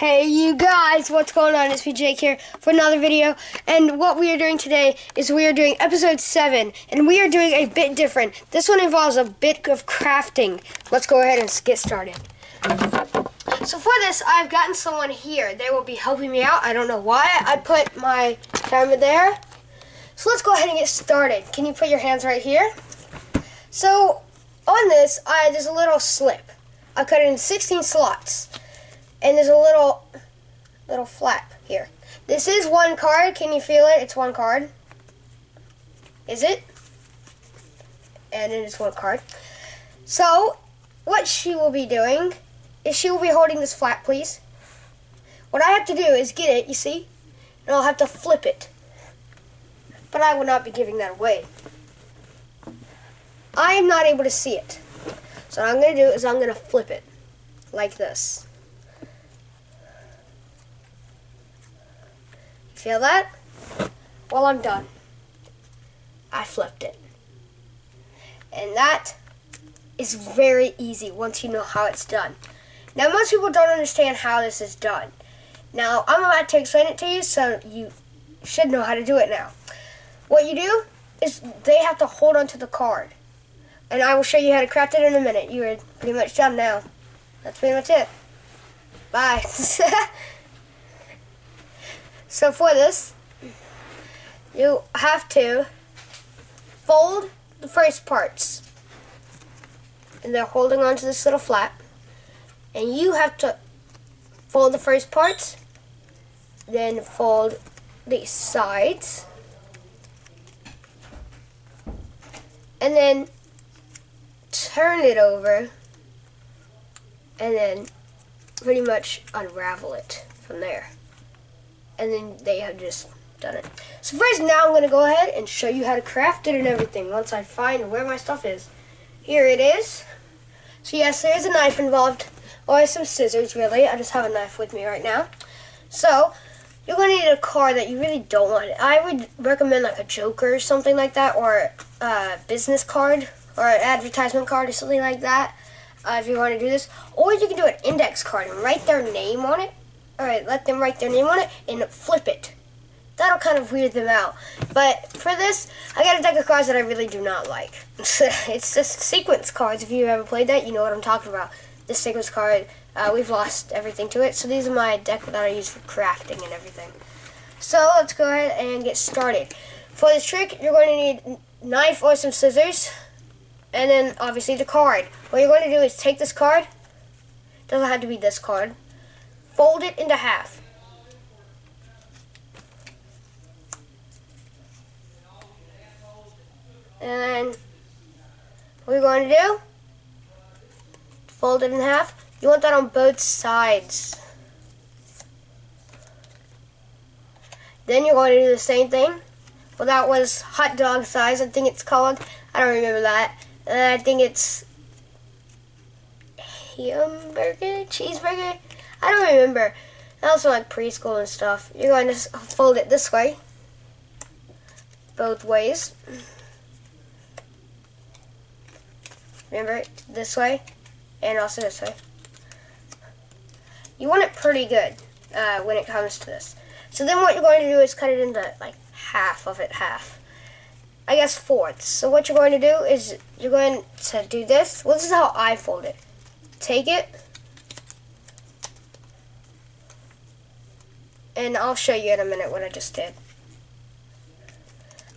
Hey you guys, what's going on? It's me Jake here for another video, and what we are doing today is we are doing episode 7, and we are doing a bit different. This one involves a bit of crafting. Let's go ahead and get started. So for this, I've gotten someone here. They will be helping me out. I don't know why. I put my camera there. So let's go ahead and get started. Can you put your hands right here? So on this, there's a little slip. I cut it in 16 slots. And there's a little flap here. This is one card. Can you feel it? It's one card. Is it? And it is one card. So, what she will be doing is she will be holding this flap, please. What I have to do is get it, you see? And I'll have to flip it. But I will not be giving that away. I am not able to see it. So what I'm going to do is I'm going to flip it. Like this. Feel that? Well, I'm done. I flipped it. And that is very easy once you know how it's done. Now, most people don't understand how this is done. Now, I'm about to explain it to you, so you should know how to do it now. What you do is they have to hold onto the card. And I will show you how to craft it in a minute. You are pretty much done now. That's pretty much it. Bye. So for this, you have to fold the first parts. And they're holding onto this little flap. And you have to fold the first parts, then fold the sides, and then turn it over, and then pretty much unravel it from there. And then they have just done it. So first, now I'm going to go ahead and show you how to craft it and everything once I find where my stuff is. Here it is. So yes, there is a knife involved, or some scissors really. I just have a knife with me right now. So you're going to need a card that you really don't want. I would recommend like a Joker or something like that, or a business card, or an advertisement card or something like that, if you want to do this. Or you can do an index card and write their name on it. Alright, let them write their name on it and flip it. That'll kind of weird them out. But for this, I got a deck of cards that I really do not like. It's just sequence cards. If you've ever played that, you know what I'm talking about. This sequence card, we've lost everything to it. So these are my deck that I use for crafting and everything. So let's go ahead and get started. For this trick, you're going to need a knife or some scissors. And then obviously the card. What you're going to do is take this card. Doesn't have to be this card. Fold it into half. And then what we're going to do, fold it in half. You want that on both sides. Then you're going to do the same thing. Well, that was hot dog size, I think it's called. I don't remember that. And I think it's hamburger, cheeseburger. I don't remember. That was like preschool and stuff. You're going to fold it this way. Both ways. Remember, this way. And also this way. You want it pretty good when it comes to this. So then what you're going to do is cut it into like half of it, half. I guess fourths. So what you're going to do is you're going to do this. Well, this is how I fold it. Take it. And I'll show you in a minute what I just did.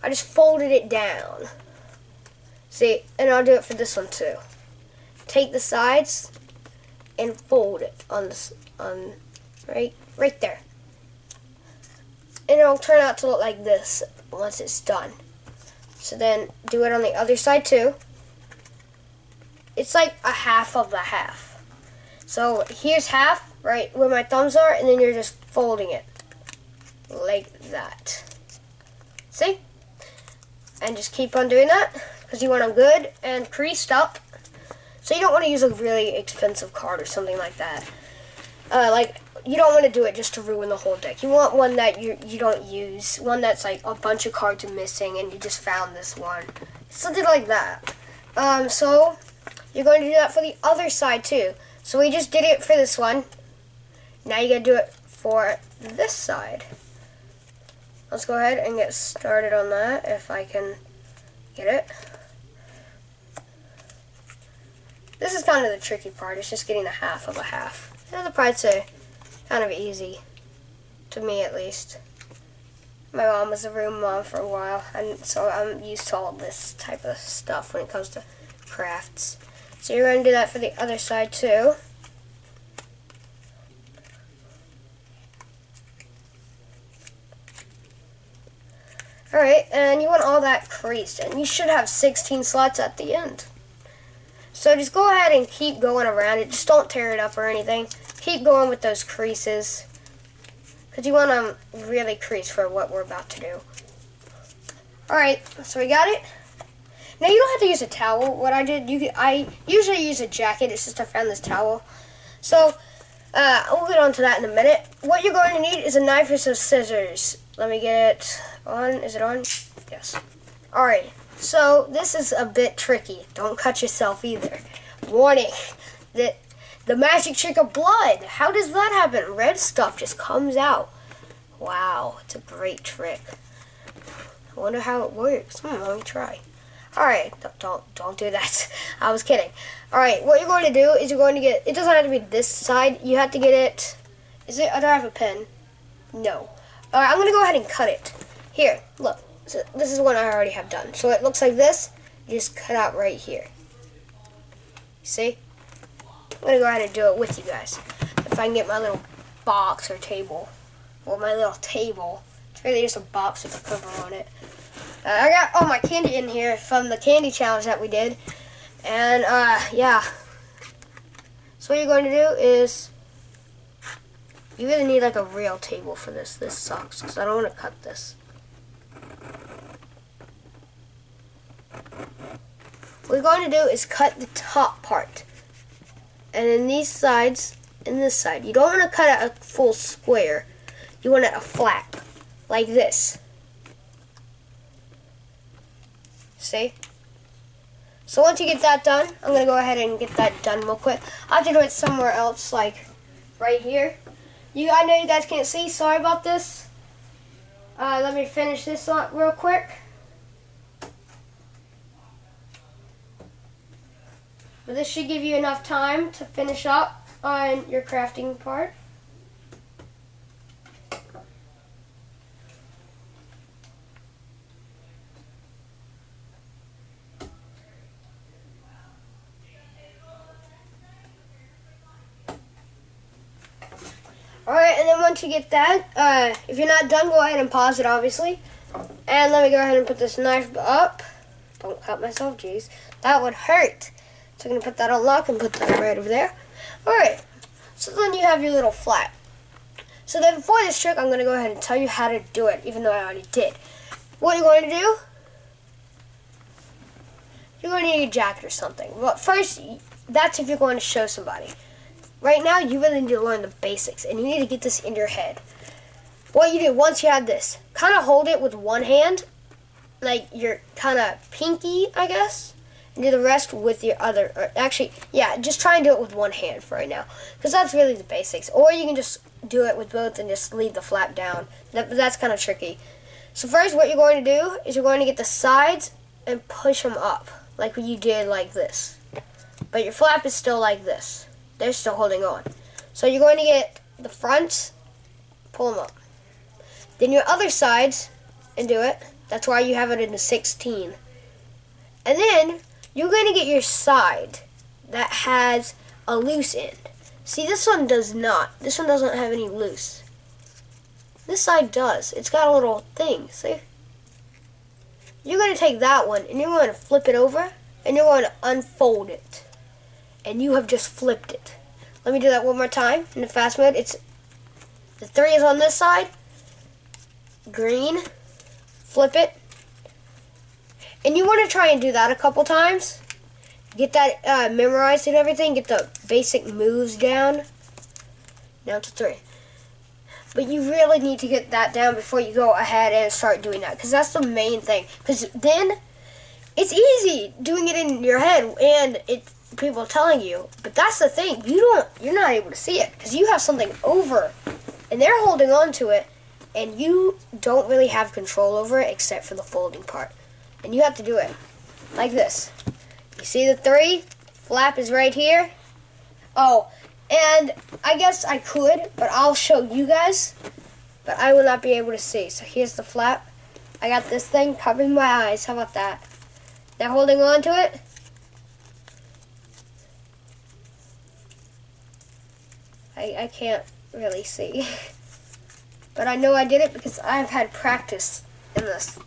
I just folded it down. See, and I'll do it for this one too. Take the sides and fold it on this, right there. And it'll turn out to look like this once it's done. So then do it on the other side too. It's like a half of the half. So here's half, right where my thumbs are, and then you're just folding it like that. See? And just keep on doing that because you want them good and creased up. So you don't want to use a really expensive card or something like that. Like, you don't want to do it just to ruin the whole deck. You want one that you don't use, one that's like a bunch of cards are missing and you just found this one. Something like that. So you're going to do that for the other side too. So we just did it for this one. Now you gotta do it for this side. Let's go ahead and get started on that if I can get it. This is kind of the tricky part. It's just getting a half of a half. The other parts are kind of easy, to me at least. My mom was a room mom for a while, and so I'm used to all this type of stuff when it comes to crafts. So you're going to do that for the other side too. Alright, and you want all that creased, and you should have 16 slots at the end. So just go ahead and keep going around it. Just don't tear it up or anything. Keep going with those creases, because you want to really crease for what we're about to do. Alright, so we got it. Now you don't have to use a towel. What I did, I usually use a jacket. It's just I found this towel. So, we'll get on to that in a minute. What you're going to need is a knife and some scissors. Let me get it on. Is it on? Yes. Alright, so this is a bit tricky. Don't cut yourself either. Warning, the magic trick of blood. How does that happen? Red stuff just comes out. Wow, it's a great trick. I wonder how it works. Let me try. Alright, don't do that. I was kidding. Alright, what you're going to do is you're going to get, it doesn't have to be this side. You have to get it, do I have a pen? No. Alright, I'm going to go ahead and cut it. Here, look. So this is one I already have done. So it looks like this. You just cut out right here. See? I'm going to go ahead and do it with you guys. If I can get my little box or table. Or my little table. It's really just a box with a cover on it. I got all my candy in here from the candy challenge that we did. And, yeah. So what you're going to do is, you really need like a real table for this. This sucks, because I don't want to cut this. What we're going to do is cut the top part. And then these sides and this side. You don't want to cut it a full square. You want it a flat. Like this. See? So once you get that done, I'm going to go ahead and get that done real quick. I'll have to do it somewhere else, like right here. I know you guys can't see. Sorry about this. Let me finish this real quick. But this should give you enough time to finish up on your crafting part. Alright, and then once you get that, if you're not done, go ahead and pause it, obviously. And let me go ahead and put this knife up. Don't cut myself, jeez. That would hurt. So I'm going to put that on lock and put that right over there. Alright, so then you have your little flat. So then for this trick, I'm going to go ahead and tell you how to do it, even though I already did. What you're going to do, you're going to need a jacket or something. But first, that's if you're going to show somebody. Right now, you really need to learn the basics, and you need to get this in your head. What you do, once you have this, kind of hold it with one hand, like your kind of pinky, I guess, and do the rest with your other, or actually, yeah, just try and do it with one hand for right now, because that's really the basics. Or you can just do it with both and just leave the flap down. That's kind of tricky. So first, what you're going to do is you're going to get the sides and push them up, like what you did like this. But your flap is still like this. They're still holding on. So you're going to get the fronts, pull them up. Then your other sides, and do it. That's why you have it in a 16. And then, you're going to get your side that has a loose end. See, this one does not. This one doesn't have any loose. This side does. It's got a little thing, see? You're going to take that one, and you're going to flip it over, and you're going to unfold it. And you have just flipped it. Let me do that one more time in the fast mode. It's the 3 is on this side. Green. Flip it. And you want to try and do that a couple times. Get that memorized and everything. Get the basic moves down. Now to 3. But you really need to get that down before you go ahead and start doing that. Because that's the main thing. Because then, it's easy doing it in your head. And people telling you. But that's the thing, you're not able to see it because you have something over, and they're holding on to it, and you don't really have control over it except for the folding part. And you have to do it like this. You see the 3? Flap is right here. Oh, and I guess I could, but I'll show you guys. But I will not be able to see. So here's the flap. I got this thing covering my eyes. How about that? They're holding on to it. I can't really see. But I know I did it because I've had practice in this.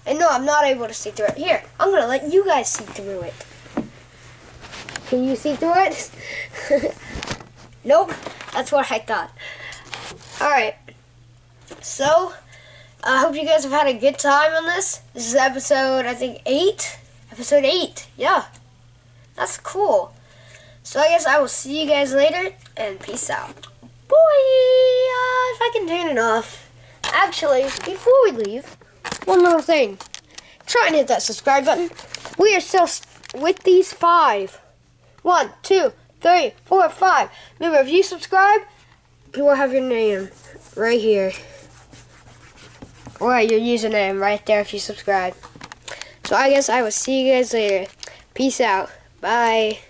And no, I'm not able to see through it. Here, I'm going to let you guys see through it. Can you see through it? Nope. That's what I thought. Alright. So, I hope you guys have had a good time on this. This is episode, I think, 8? Episode 8. Yeah. That's cool. So I guess I will see you guys later, and peace out. Boy! If I can turn it off. Actually, before we leave, one little thing. Try and hit that subscribe button. We are still with these 5. 1, 2, 3, 4, 5. Remember, if you subscribe, you will have your name right here. Or your username right there if you subscribe. So I guess I will see you guys later. Peace out. Bye.